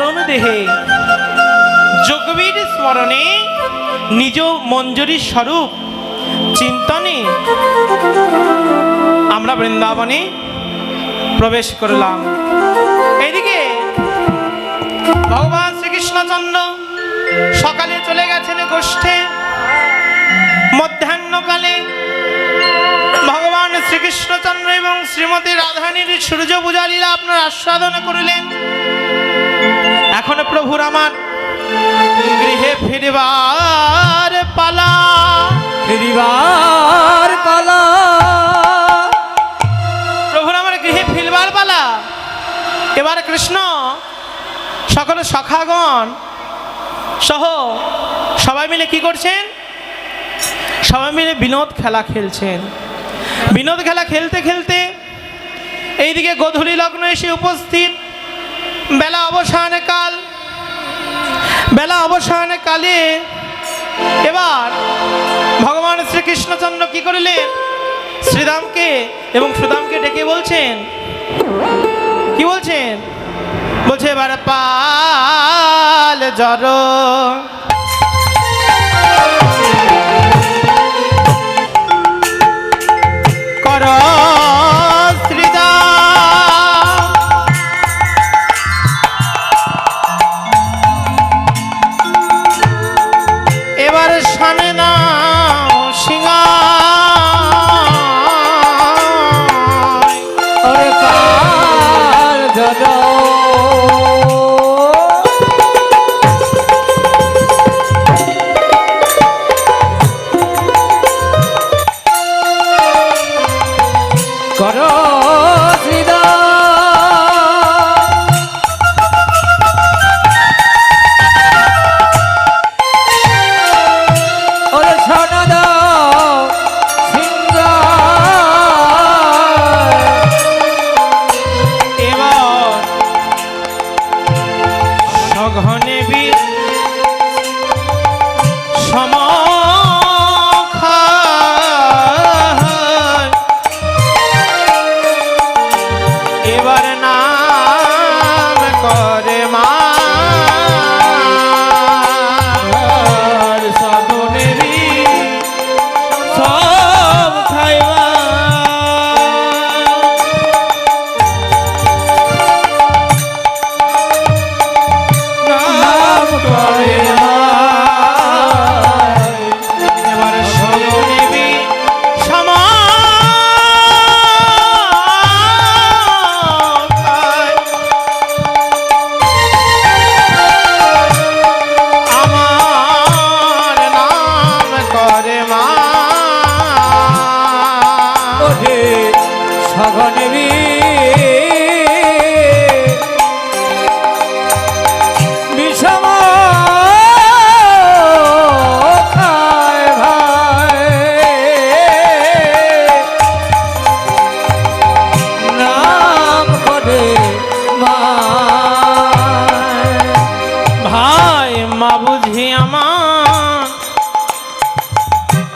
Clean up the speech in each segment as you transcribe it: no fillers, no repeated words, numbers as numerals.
মরণ দেহে যোগবীর স্মরণে নিজ মঞ্জুরি স্বরূপ চিন্তনে আমরা বৃন্দাবনে প্রবেশ করলাম। এদিকে ভগবান শ্রীকৃষ্ণচন্দ্র সকালে চলে গেছেন গোষ্ঠে। মধ্যাহ্নকালে ভগবান শ্রীকৃষ্ণচন্দ্র এবং শ্রীমতী রাধারানীর সূর্য পূজা লীলা আপনার আস্বাদন করিলেন। এখন প্রভুর আমার গৃহে ফিরবার পালা, ফিরিবার পালা। প্রভুর আমার গৃহে ফিরবার পালা। এবার কৃষ্ণ সকল সখাগণ সহ সবাই মিলে কি করছেন? সবাই মিলে বিনোদ খেলা খেলছেন। বিনোদ খেলা খেলতে খেলতে এইদিকে গোধূলি লগ্ন এসে উপস্থিত। বেলা অবসানে কাল। বেলা অবসানে কালে এবার ভগবান শ্রীকৃষ্ণচন্দ্র কি করিলেন? শ্রীরামকে এবং সুদামকে ডেকে বলছেন, কি বলছেন? বলছে এবার পাল জর কর শ্রীদাম, এবার সামনে নাও সিংহা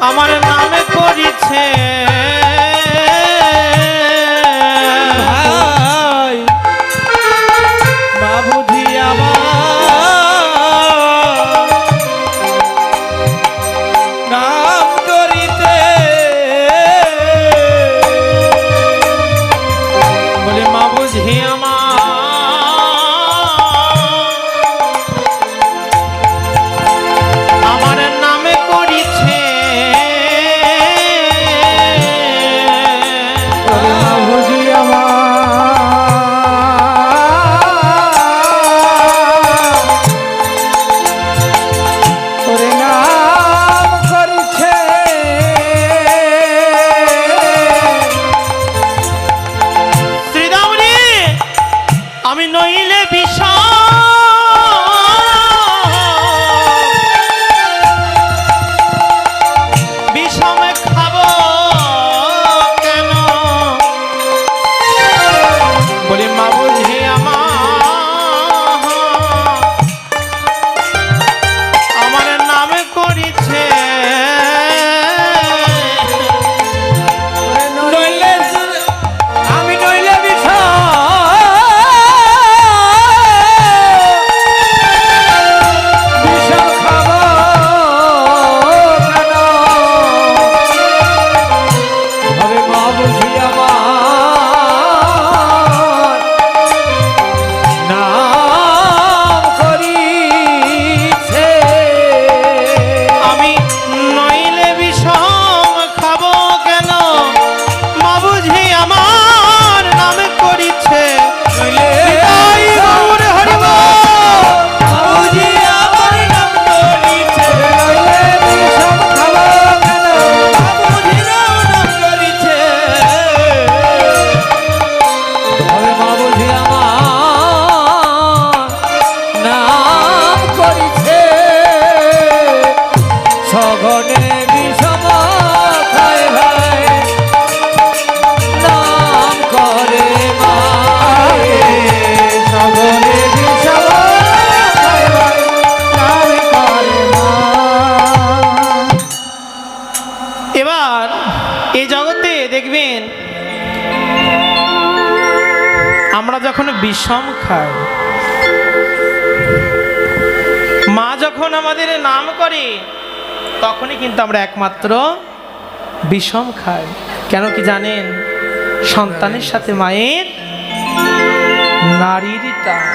আমার নামে করিছে এই জগতে দেখবেন আমরা যখন বিষম খাই, মা যখন আমাদের নাম করে তখনই কিন্তু আমরা একমাত্র বিষম খাই। কেন কি জানেন? সন্তানের সাথে মায়ের নারীর টান।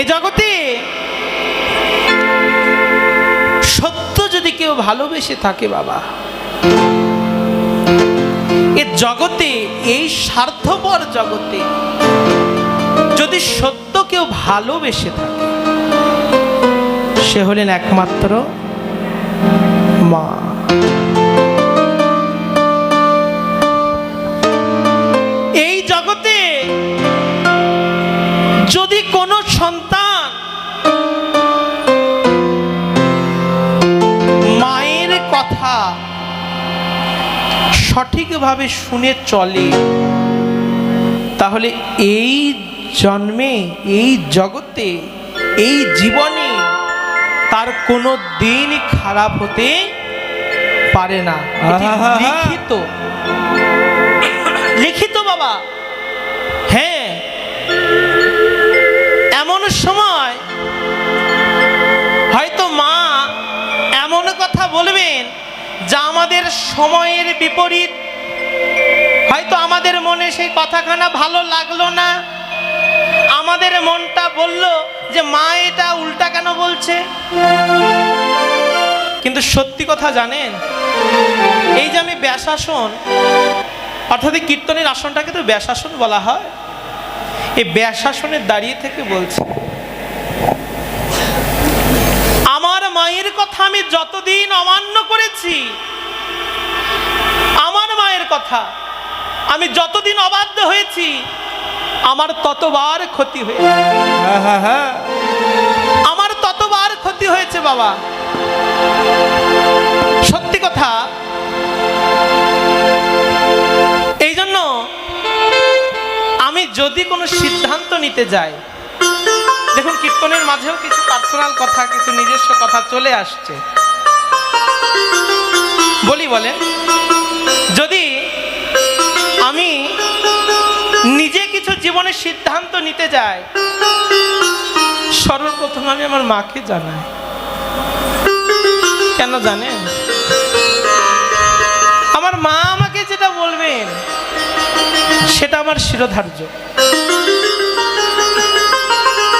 এ জগতে সত্য যদি কেউ ভালোবেসে থাকে বাবা, এ জগতে, এই স্বার্থপর জগতে যদি সত্য কেউ ভালোবেসে থাকে, সে হলেন একমাত্র মা। এই জগতে যদি কোনো সন্তান মায়ের কথা সঠিকভাবে শুনে চলে, তাহলে এই জন্মে, এই জগতে, এই জীবনে তার কোনো দিন খারাপ হতে পারে না। লিখিত, লিখিত বাবা। হ্যাঁ, এমন সময় হয়তো মা এমন কথা বলবেন যা আমাদের সময়ের বিপরীত। হয়তো আমাদের মনে সেই কথাখানা ভালো লাগলো না, আমাদের মনটা বলল যে মা এটা উল্টা কেন বলছে। কিন্তু সত্যি কথা জানেন, এই যে আমি ব্যাসাসন, অর্থাৎ কীর্তনের আসনটাকে তো ব্যাসাসন বলা হয়, এই ব্যাসাসনে দাঁড়িয়ে থেকে বলছি, আমার মায়ের কথা আমি যতদিন অমান্য করেছি, আমার মায়ের কথা আমি যতদিন অবাধ্য হয়েছি, আমার ততবার ক্ষতি হয়েছে। আমার ততবার ক্ষতি হয়েছে বাবা। সত্যি কথা। এই জন্য আমি যদি কোনো সিদ্ধান্ত নিতে যাই, দেখুন কীর্তনের মাঝেও কিছু পার্সোনাল কথা, কিছু নিজস্ব কথা চলে আসছে, বলি বলে, যদি আমি নিজে কিছু জীবনের সিদ্ধান্ত নিতে যাই, সর্বপ্রথম আমি আমার মাকে জানাই। কেন জানেন? আমার মা আমাকে যেটা বলবেন সেটা আমার শিরোধার্য।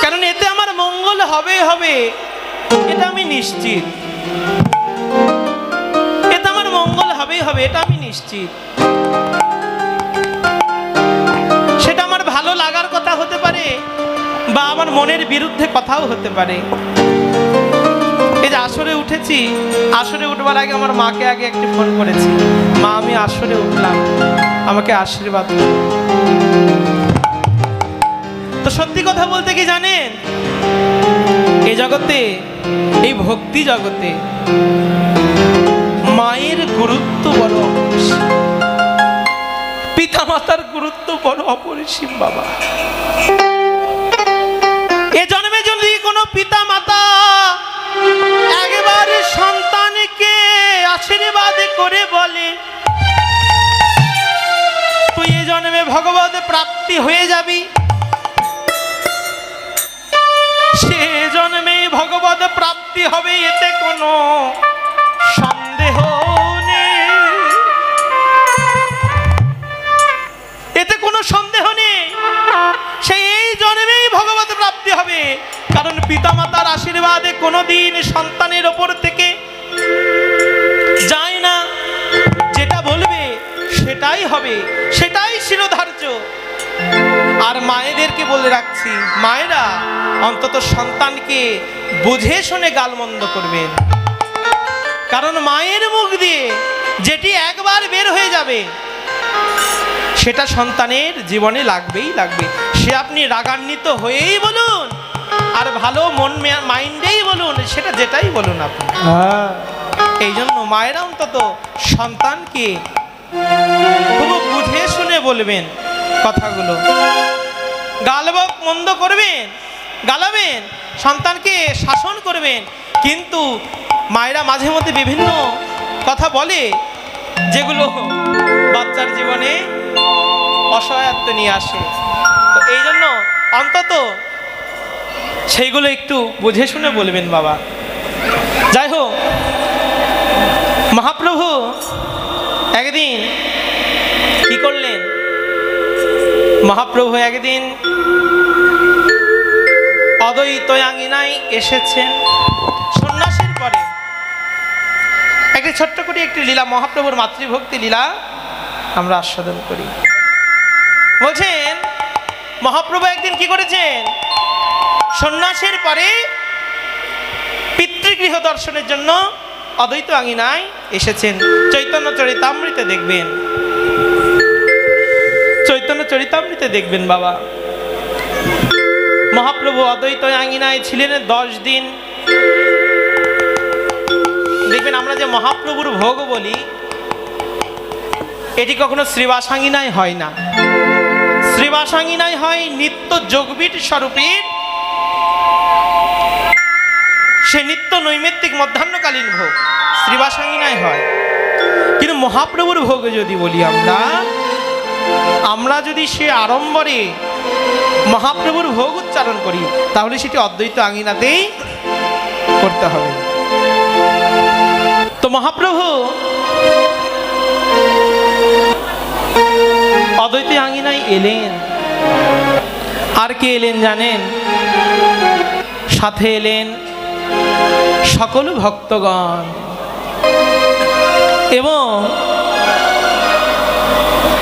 কারণ এতে আমার মঙ্গল হবে হবে, এটা আমি নিশ্চিত। এতে আমার মঙ্গল হবেই হবে, এটা আমি নিশ্চিত। সেটা আমার ভালো লাগার কথা হতে পারে বা আমার মনের বিরুদ্ধে কথাও হতে পারে। এই যে আসরে উঠেছি, আসরে উঠবার আগে আমার মাকে আগে একটি ফোন করেছি, মা আমি আসরে উঠলাম, আমাকে আশীর্বাদ করো। তো সত্যি কথা বলতে কি জানেন, এই জগতে, এই ভক্তি জগতে মায়ের গুরুত্ব বড় অপরিসীম, পিতা মাতার গুরুত্ব বড় অপরিসীম বাবা। এ জন্মে যদি কোনো পিতা মাতা একবার সন্তানকে আশীর্বাদ করে বলে তুই এ জন্মে ভগবত প্রাপ্তি হয়ে যাবি, সে জন্মে ভগবত প্রাপ্তি হবে, এতে কোনো সন্দেহ নেই, এতে কোনো সন্দেহ নেই। সেই এই জন্মেই ভগবত প্রাপ্তি হবে। কারণ পিতামাতার আশীর্বাদে কোনোদিন সন্তানের ওপর থেকে যায় না, যেটা বলবে সেটাই হবে, সেটাই শিরোধার্য। আর মায়েদেরকে বলে রাখছি, মায়েরা অন্তত সন্তানকে বুঝে শুনে গালমন্দ করবেন। কারণ মায়ের মুখ দিয়ে যেটি একবার বের হয়ে যাবে সেটা সন্তানের জীবনে লাগবেই লাগবে। সে আপনি রাগান্বিত হয়েই বলুন আর ভালো মন মাইন্ডেই বলুন, সেটা যেটাই বলুন আপনি। এই জন্য মায়েরা অন্তত সন্তানকে খুব বুঝে শুনে বলবেন কথাগুলো। গালবক মন্দ করবেন, গালাবেন, সন্তানকে শাসন করবেন, কিন্তু মায়েরা মাঝে মধ্যে বিভিন্ন কথা বলে, যেগুলো বাচ্চার জীবনে অসহায়ত্ব নিয়ে আসে। তো এই জন্য অন্তত সেইগুলো একটু বুঝে শুনে বলবেন বাবা। যাই হোক, মহাপ্রভু একদিন কি করলেন, মহাপ্রভু একদিন অদ্বৈতয়াঙ্গিনায় এসেছেন সন্ন্যাসের পরে। একটি ছোট্ট করে একটি লীলা, মহাপ্রভুর মাতৃভক্তি লীলা আমরা আস্বাদন করি। বলছেন মহাপ্রভু একদিন কি করেছেন, সন্ন্যাসের পরে পিতৃগৃহ দর্শনের জন্য অদ্বৈতয়াঙ্গিনায় এসেছেন। চৈতন্য চরিতামৃতে দেখবেন, চৈতন্য চরিতামৃতে দেখবেন বাবা। মহাপ্রভু অদ্বৈতয়াঙ্গিনায় ছিলেন 10 দিন। দেখবেন আমরা যে মহাপ্রভুর ভোগ বলি, এটি কখনো শ্রীবাসাঙ্গিনায় হয় না। শ্রীবাসাঙ্গিনায় হয় নিত্য যোগবীর স্বরূপীর সে নিত্য নৈমিত্তিক মধ্যাহ্নকালীন ভোগ, শ্রীবাসাঙ্গিনায় হয়। কিন্তু মহাপ্রভুর ভোগ যদি বলি আমরা যদি সে আড়ম্বরে মহাপ্রভুর ভোগ উচ্চারণ করি, তাহলে সেটি অদ্বৈতয়াঙ্গিনাতেই করতে হবে। তো মহাপ্রভু অদ্বৈতয়াঙ্গিনায় এলেন। আর কে এলেন জানেন? সাথে এলেন সকল ভক্তগণ। এবং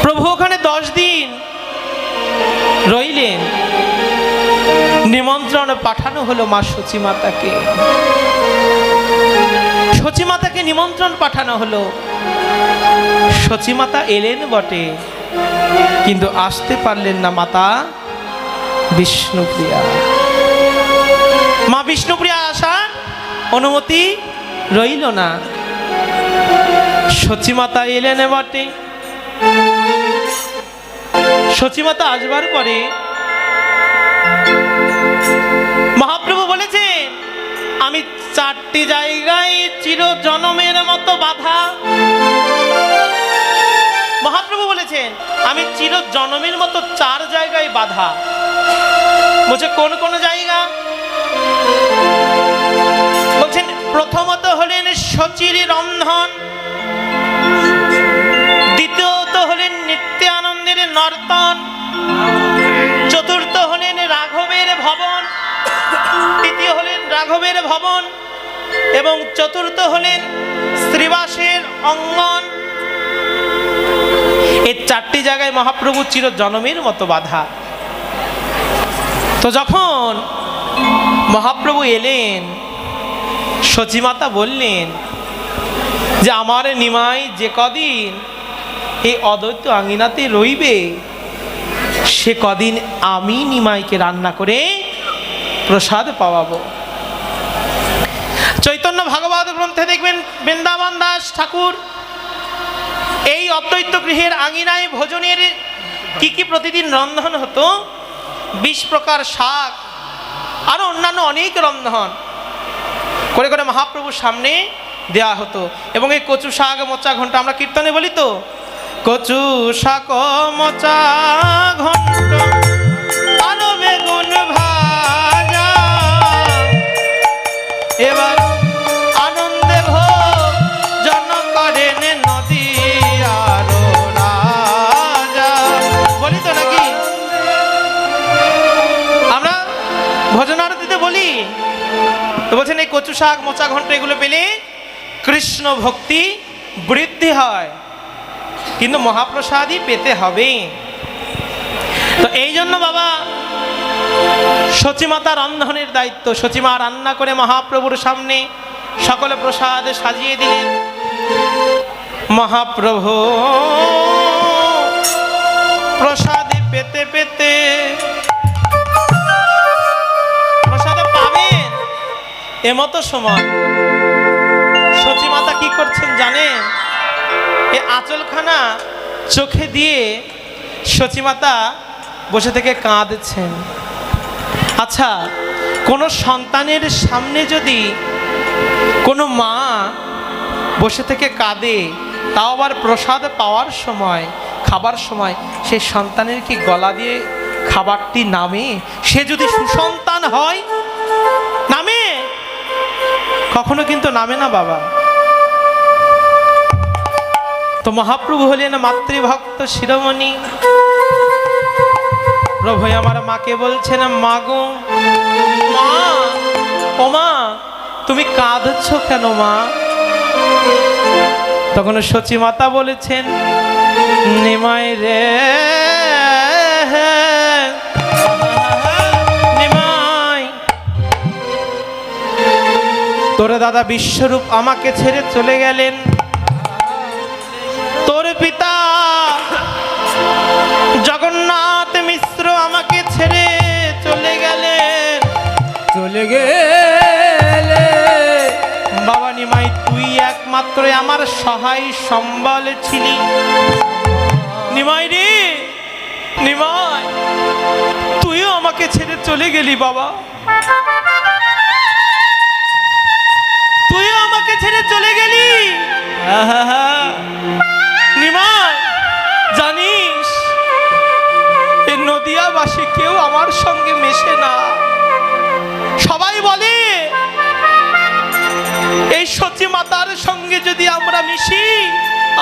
প্রভু ওখানে 10 দিন রইলেন। নিমন্ত্রণ পাঠানো হলো মা সচিমাতাকে। সচিমাতাকে নিমন্ত্রণ পাঠানো হলো। সচিমাতা এলেন বটে, কিন্তু আসতে পারলেন না মাতা বিষ্ণুপ্রিয়া। মা বিষ্ণুপ্রিয়া আসার অনুমতি রইল না। সচিমাতা এলেন বটে। সচিমাতা আসবার পরে মহাপ্রভু বলেছেন, আমি 4টি জায়গায় চির জনমের মতো বাধা। মহাপ্রভু বলেছেন আমি চির জনমের মতো 4 জায়গায় বাধা। বলছে কোন কোন জায়গা? বলছেন প্রথমত হলেন শচীর রন্ধন, দ্বিতীয়ত হলেন নিত্যানন্দের নর্তন, চতুর্থ হলেন রাঘবের ভবন, তৃতীয় হলেন রাঘবের ভবন এবং চতুর্থ হলেন শ্রীবাসের অঙ্গন। এই 4টি জায়গায় মহাপ্রভু চির জনমের মতো বাধা। তো যখন মহাপ্রভু এলেন, সচিমাতা বললেন যে আমার নিমাই যে কদিন এই অদ্বৈতয়াঙ্গিনাতে রইবে, সে কদিন আমি নিমাইকে রান্না করে প্রসাদ পাওয়াবো। চৈতন্য ভাগবত গ্রন্থে দেখবেন বৃন্দাবন দাস ঠাকুর এই অদ্বৈত গৃহের আঙিনায় ভোজনের কি কি প্রতিদিন রন্ধন হতো, 20 প্রকার শাক আরো অন্যান্য অনেক রন্ধন করে করে মহাপ্রভুর সামনে দেয়া হতো। এবং এই কচু শাক মোচা ঘন্ট আমরা কীর্তনে বলি তো, কচু শাক মোচা ঘন্ট আলু বেগুন ভাজা, এবার আনন্দে ভোজন করেন নদীয়ার রাজা। বলি তো নাকি আমরা ভোজনারতিতে বলি? তো বলছেন এই কচু শাক মোচা ঘন্ট এগুলো পেলে কৃষ্ণ ভক্তি বৃদ্ধি হয়, কিন্তু মহাপ্রসাদই পেতে হবে। তো এই জন্য বাবা সচিমাতা রন্ধনের দায়িত্ব। সচিমা রান্না করে মহাপ্রভুর সামনে সকলে প্রসাদ সাজিয়ে দিলেন। মহাপ্রভু প্রসাদ পেতে পেতে প্রসাদ পাবেন এমতো সময় সচিমাতা কি করছেন জানেন? এই আঁচলখানা চোখে দিয়ে সচিমাতা বসে থেকে কাঁদছেন। আচ্ছা, কোনো সন্তানের সামনে যদি কোনো মা বসে থেকে কাঁদে, তাও আবার প্রসাদ পাওয়ার সময়, খাবার সময় সেই সন্তানের কি গলা দিয়ে খাবারটি নামে? সে যদি সুসন্তান হয় নামে? কখনো কিন্তু নামে না বাবা। তো মহাপ্রভু হলেন মাতৃভক্ত শিরোমণি। প্রভু আমার মাকে বলছেন, মা গো, মা, ও মা, তুমি কাঁদছ কেন মা? তখন সচী মাতা বলেছেন, নিমাই রে নিমাই, তোর দাদা বিশ্বরূপ আমাকে ছেড়ে চলে গেলেন। তোর পিতা জগন্নাথ মিশ্র আমাকে ছেড়ে চলে গেলেন। বাবা নিমাই, তুই একমাত্র আমার সহায় সম্বল ছিলি। নিমাই রে নিমাই, তুইও আমাকে ছেড়ে চলে গেলি বাবা, তুইও আমাকে ছেড়ে চলে গেলি। নিমাই, জানিস এই নদিয়াবাসী কেউ আমার সঙ্গে মেশে না। সবাই বলে এই সচী মাতার সঙ্গে যদি আমরা মিশি,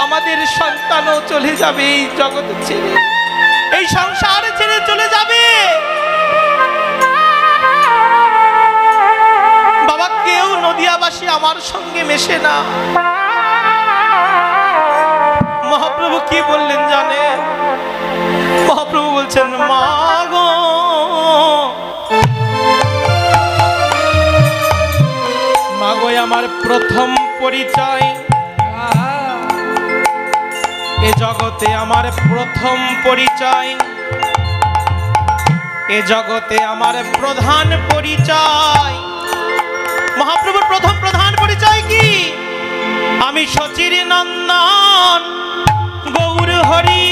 আমাদের সন্তানও চলে যাবে এই জগৎ ছেড়ে, এই সংসার ছেড়ে চলে যাবে। বাবা, কেউ নদিয়াবাসী আমার সঙ্গে মেশে না। মহাপ্রভু কি বললেন জানে? মহাপ্রভু বলছেন, মা গো, মা গো, আমার প্রথম পরিচয় এ জগতে, আমার প্রথম পরিচয় এ জগতে, আমার প্রধান পরিচয়। মহাপ্রভুর প্রথম প্রধান পরিচয় কি? আমি সচির নন্দন গৌর হরি।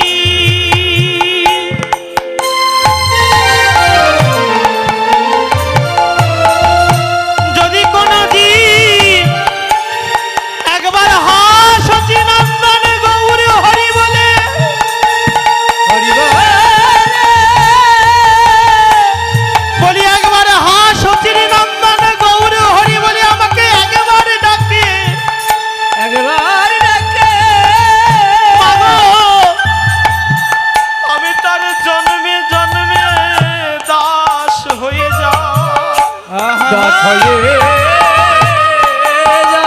যদি কোনো জীব একবার হা সচি নন্দন গৌর হরি বলে, বলি একবার হা সচির নন্দন গৌর হরি বলে আমাকে একবার ডাকে, একবার ডাকে, আমি তার জন্মে জন্মে দাস হয়ে যা, দাস হয়ে যা,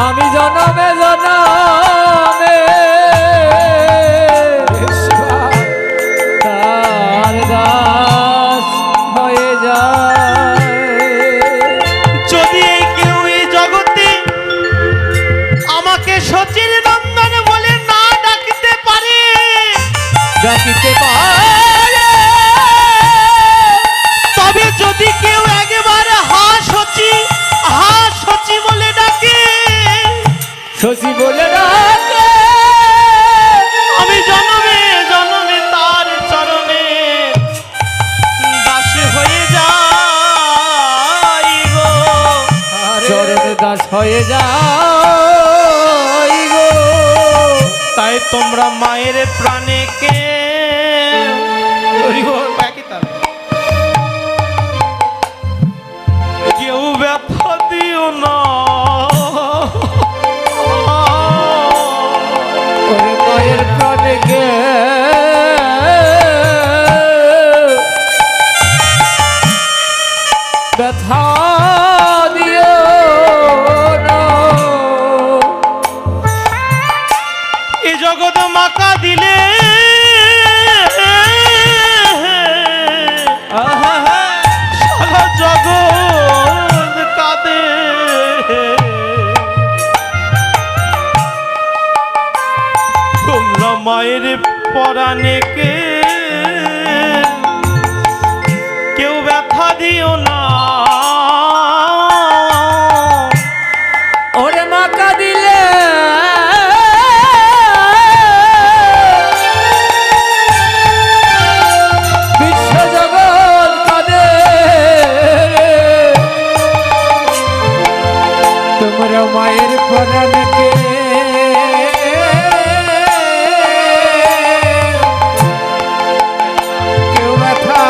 আমি জন্মে জন্মে তার দাস হয়ে যায়। যদি কেউ এই জগতে আমাকে সচির নন্দন বলে না ডাকতে পারে, ডাকতে পারে, তবে যদি কেউ একবার হা সচি বলে ডাকে, সচি বলে ডাকে, আমি জন্মে জন্মে তার চরণে দাস হয়ে যাই গো, চরণে দাস হয়ে যাই গো। তাই তোমরা মায়ের প্রাণে কে কেউ ব্যথা দিও না, মায়ের প্রাণে কে ব্যথা দিও না। এ জগৎ মাকা দিলে সারা জগৎ কাঁদে, তোমরা মায়ের পরাণে কেউ ব্যথা দিও না। ওরে মাকা দিলে বিশ্ব জগৎ কাঁদে, তোমরা মায়ের পরাণকে কেউ ব্যথা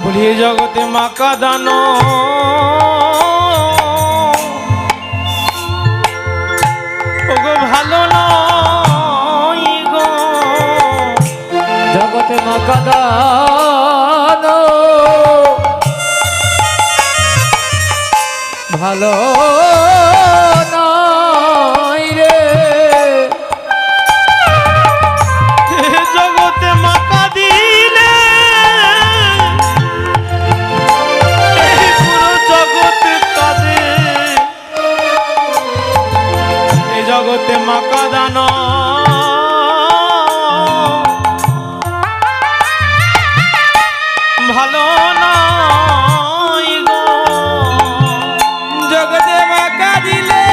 বলিয়ে জগতে মাকা দানো ওগো ভালো নয় গো জগতে মাকাদান ভালো নয় রে জগতে মাকা দিলে এই পুরো জগতে কাঁদে এই জগতে মাকা দানো ভালো নয় গো জগতে মাকা দিলে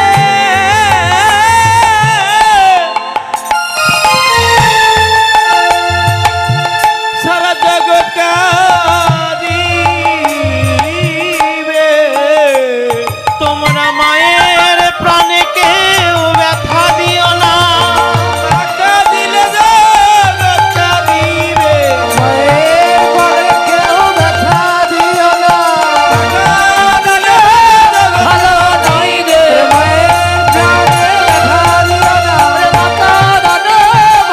সারা জগৎ কাঁদিবে তোমরা মায়ের প্রাণে কেউ ব্যথা দিও না মাকা দিলে জগৎ কাঁদিবে মায়ের পরে কেউ ব্যথা দিও না মাকা দিলে ভালো নয় রে মায়ের প্রাণে ব্যথা দিও না মাকা দানো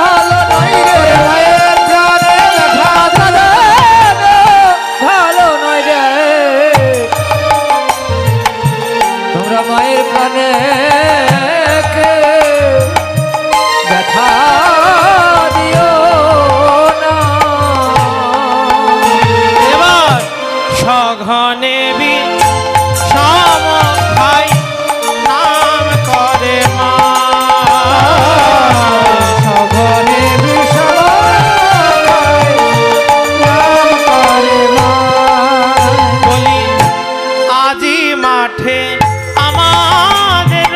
ভালো নয় রে মায়ের প্রাণে ব্যথা দানো ভালো নয় রে তোমরা মায়ের প্রাণে ব্যথা দিও না এবার সঘনে সম ভাই নাম করে মা সঘনে বিষয় নাম করে মা বলি আজি মাঠে আমাদের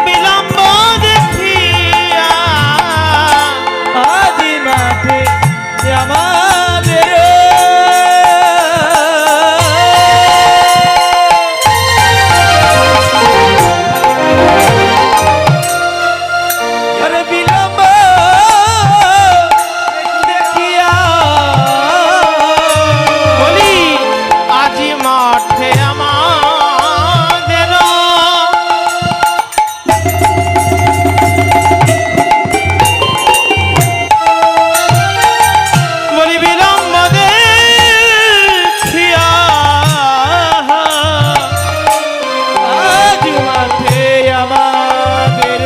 বিলম্ব দেখিয়া আজি মাঠে আমাদের আরে বিলম্ব দেখিয়া বলি আজি মাঠে আমাদের বলি বিলম্ব দেখিয়া আজ মাঠে আমাদের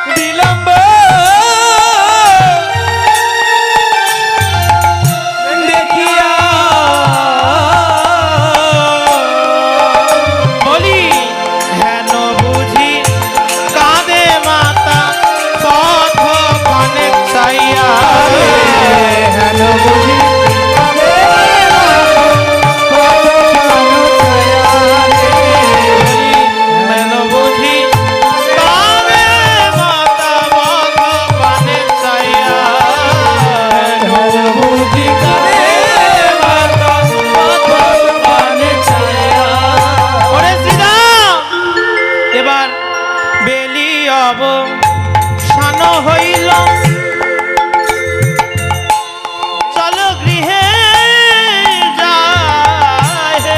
বিলম্ব দেখিয়া বলি হেন বুঝি কাঁদে মাতা পথ পানে চাইয়া হেন বুঝি হেন বুঝি কাঁদে মাতা পথ পানে চাইয়া বুঝি কানে মাতা পানে ছায়া ওরে শ্রীরাম এবার বেলি অবসান হইল চলো গৃহে যায়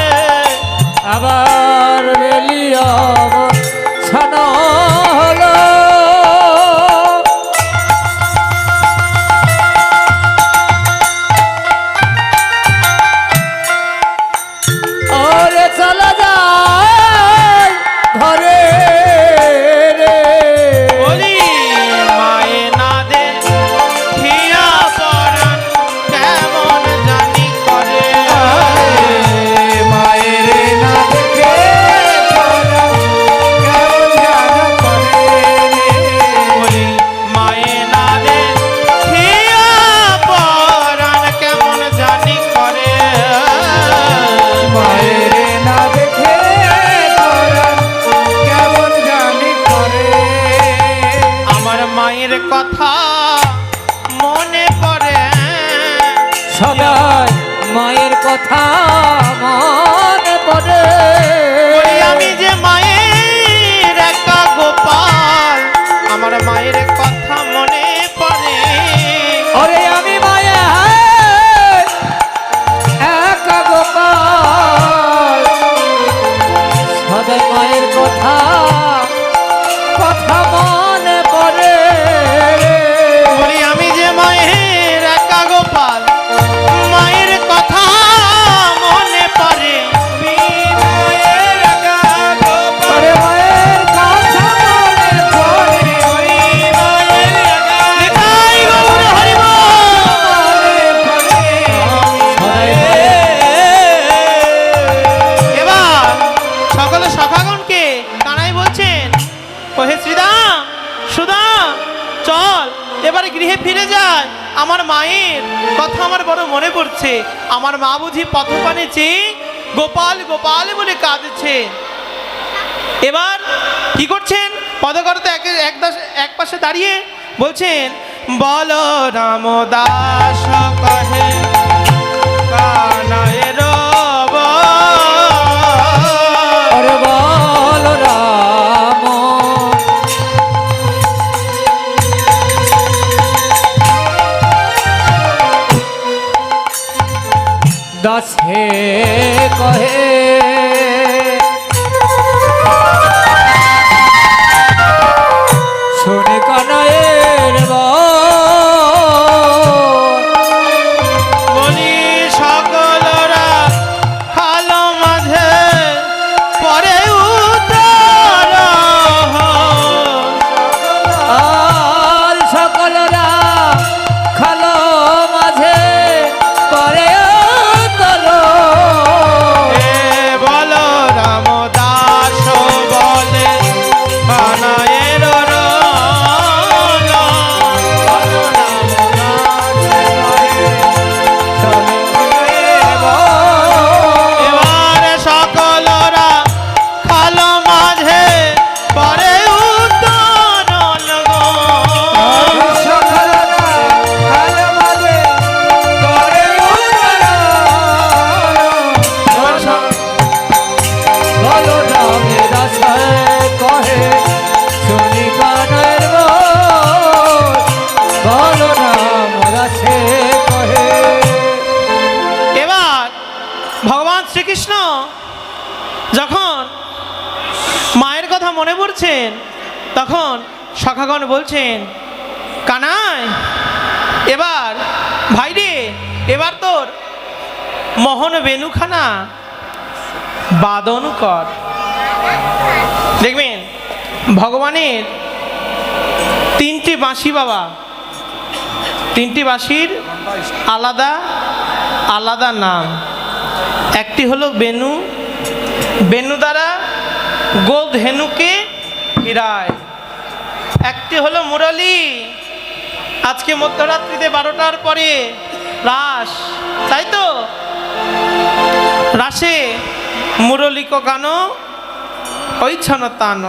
আবার বেলিয়া ছানা হলো ওরে চলা যায় ঘরে রে বলি মায়ে না দে হিয়া পরাণ কেমন জানি করে মায়ের না দেখে মায়ে না দে হিয়া পরাণ কেমন জানি করে আমার মায়ের কথা আমার বড় মনে পড়ছে। আমার মা বুঝি পথপানে চেয়ে গোপাল গোপাল বলে কাঁদছে। এবার কি করছেন? পদকর্তা এক পাশে দাঁড়িয়ে বলছেন, বল রাম দাস কহে কানায়ের ওরে বল রাম দাসে কহে শুনে কানায়ের বলি সকলরা খালো মাঝে পরে উত্তর আর সকলরা খালো মাঝে করে তর এ বল রাম দাস বলে কানায়ের এবারে সকলরা খালো মাঝে পরে উত্তর বলো রামে দাসায় কহে শুনি কানের বলো রাম দাসে কহে। এবার ভগবান শ্রীকৃষ্ণ যখন মায়ের কথা মনে পড়ছেন, তখন সখাগণ বলছেন, কানাই এবার ভাইরে, এবার তোর মোহন বেনুখানা বাদন কর। দেখবেন ভগবানের তিনটি বাঁশি বাবা, তিনটি বাঁশির আলাদা আলাদা নাম। একটি হলো বেনু, বেনু দ্বারা গোল ধেনুকে ফিরায়। একটি হলো মুরলী, আজকে মধ্যরাত্রিতে 12টার পরে রাস, তাই তো? রাসে মুরলিক গান ঐছন তান।